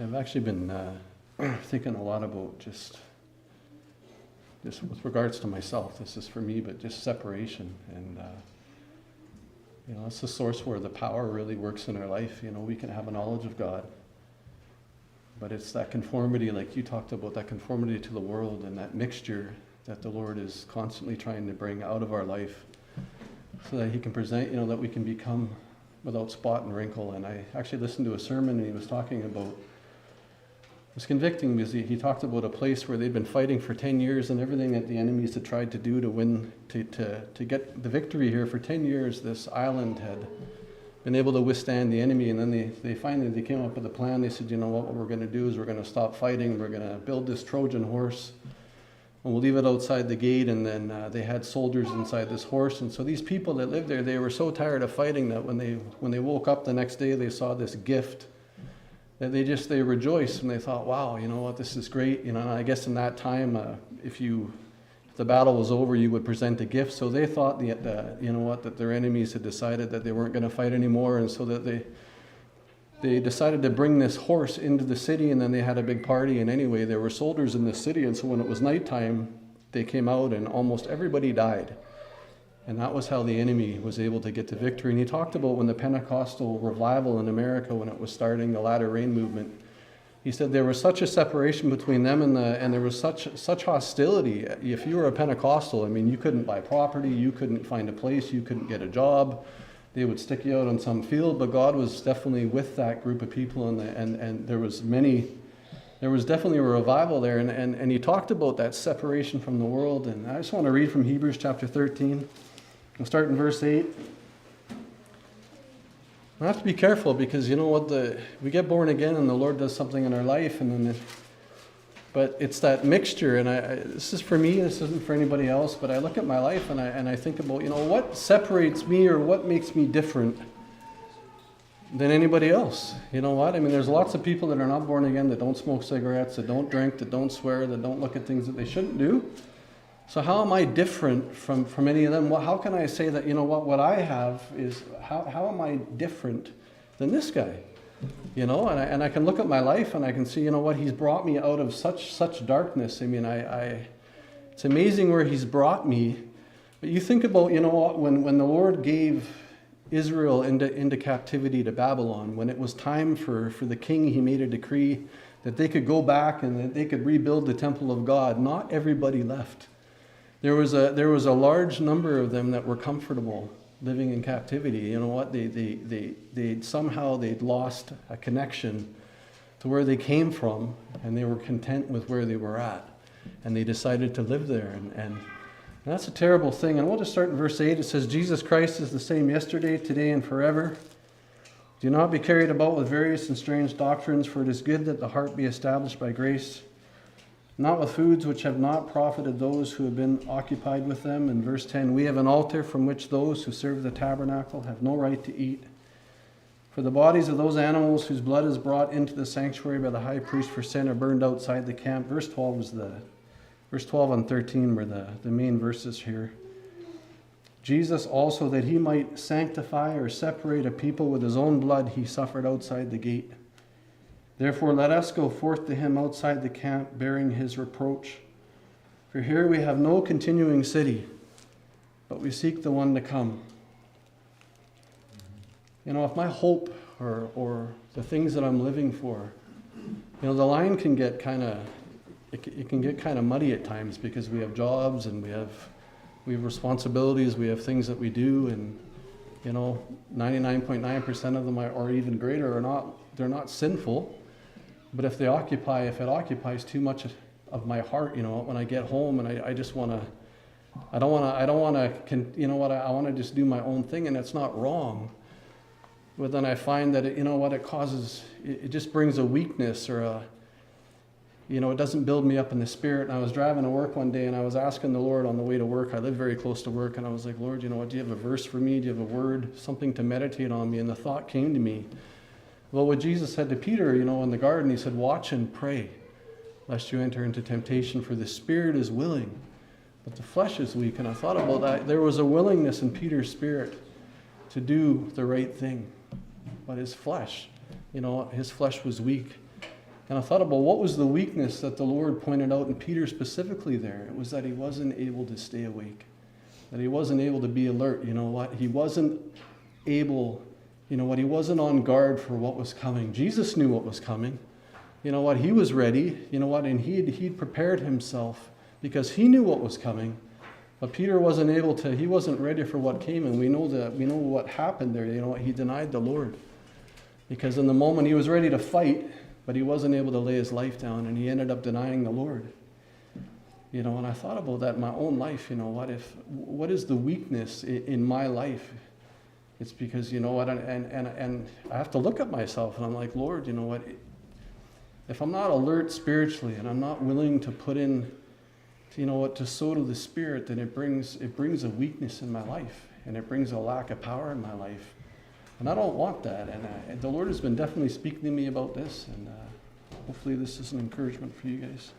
I've actually been thinking a lot about just with regards to myself. This is for me, but just separation. And, it's the source where the power really works in our life. We can have a knowledge of God, but it's that conformity, like you talked about, that conformity to the world and that mixture that the Lord is constantly trying to bring out of our life so that he can present, that we can become without spot and wrinkle. And I actually listened to a sermon, and he was talking about, it was convicting because he talked about a place where they'd been fighting for 10 years and everything that the enemies had tried to do to win, to get the victory here. For 10 years, this island had been able to withstand the enemy, and then they finally came up with a plan. They said, what we're going to do is we're going to stop fighting. We're going to build this Trojan horse, and we'll leave it outside the gate. And then they had soldiers inside this horse. And so these people that lived there, they were so tired of fighting that when they woke up the next day, they saw this gift that they rejoiced, and they thought, wow, this is great. And I guess in that time, if the battle was over, you would present a gift. So they thought that their enemies had decided that they weren't going to fight anymore, and so that they decided to bring this horse into the city, and then they had a big party. And anyway, there were soldiers in the city, and so when it was nighttime, they came out, and almost everybody died. And that was how the enemy was able to get the victory. And he talked about when the Pentecostal revival in America, when it was starting, the latter rain movement, he said there was such a separation between them and there was such hostility. If you were a Pentecostal, you couldn't buy property, you couldn't find a place, you couldn't get a job. They would stick you out on some field, but God was definitely with that group of people, and there was definitely a revival there. And he talked about that separation from the world. And I just want to read from Hebrews chapter 13. We'll start in verse 8. I have to be careful because we get born again and the Lord does something in our life, but it's that mixture. And this is for me, this isn't for anybody else, but I look at my life and I think about, what separates me or what makes me different than anybody else. There's lots of people that are not born again, that don't smoke cigarettes, that don't drink, that don't swear, that don't look at things that they shouldn't do. So how am I different from any of them? How can I say that, what I have is, how am I different than this guy? And I can look at my life and I can see, he's brought me out of such darkness. It's amazing where he's brought me. But you think about, when the Lord gave Israel into captivity to Babylon, when it was time for the king, he made a decree that they could go back and that they could rebuild the temple of God. Not everybody left. There was a large number of them that were comfortable living in captivity. They'd lost a connection to where they came from, and they were content with where they were at, and they decided to live there. And that's a terrible thing. And we'll just start in verse 8. It says, Jesus Christ is the same yesterday, today, and forever. Do not be carried about with various and strange doctrines, for it is good that the heart be established by grace, not with foods which have not profited those who have been occupied with them. In verse 10, we have an altar from which those who serve the tabernacle have no right to eat. For the bodies of those animals whose blood is brought into the sanctuary by the high priest for sin are burned outside the camp. Verse 12 and 13 were the main verses here. Jesus also, that he might sanctify or separate a people with his own blood, he suffered outside the gate. Therefore let us go forth to him outside the camp, bearing his reproach. For here we have no continuing city, but we seek the one to come. If my hope or the things that I'm living for, the line can get kind of muddy at times, because we have jobs and we have responsibilities, we have things that we do, and 99.9% of them or even greater they're not sinful. But if it occupies too much of my heart, when I get home and I just want to, I want to just do my own thing, and it's not wrong. But then I find that it causes, it just brings a weakness, or it doesn't build me up in the spirit. And I was driving to work one day, and I was asking the Lord on the way to work. I live very close to work, and I was like, Lord, do you have a verse for me? Do you have a word, something to meditate on me? And the thought came to me, well, what Jesus said to Peter, in the garden, he said, watch and pray, lest you enter into temptation, for the spirit is willing, but the flesh is weak. And I thought about that. There was a willingness in Peter's spirit to do the right thing, but his flesh was weak. And I thought about what was the weakness that the Lord pointed out in Peter specifically there. It was that he wasn't able to stay awake, that he wasn't able to be alert. You know what? He wasn't able, you know what? He wasn't on guard for what was coming. Jesus knew what was coming. You know what? He was ready. You know what? And he'd prepared himself because he knew what was coming. But Peter wasn't able to, he wasn't ready for what came. And we know what happened there. You know what? He denied the Lord. Because in the moment he was ready to fight, but he wasn't able to lay his life down, and he ended up denying the Lord. You know, and I thought about that in my own life. You know, what is the weakness in my life? It's because, you know what, and I have to look at myself, and I'm like, Lord, you know what, if I'm not alert spiritually, and I'm not willing to put in, you know what, to sow to the Spirit, then it brings a weakness in my life, and it brings a lack of power in my life. And I don't want that. And the Lord has been definitely speaking to me about this. And hopefully this is an encouragement for you guys.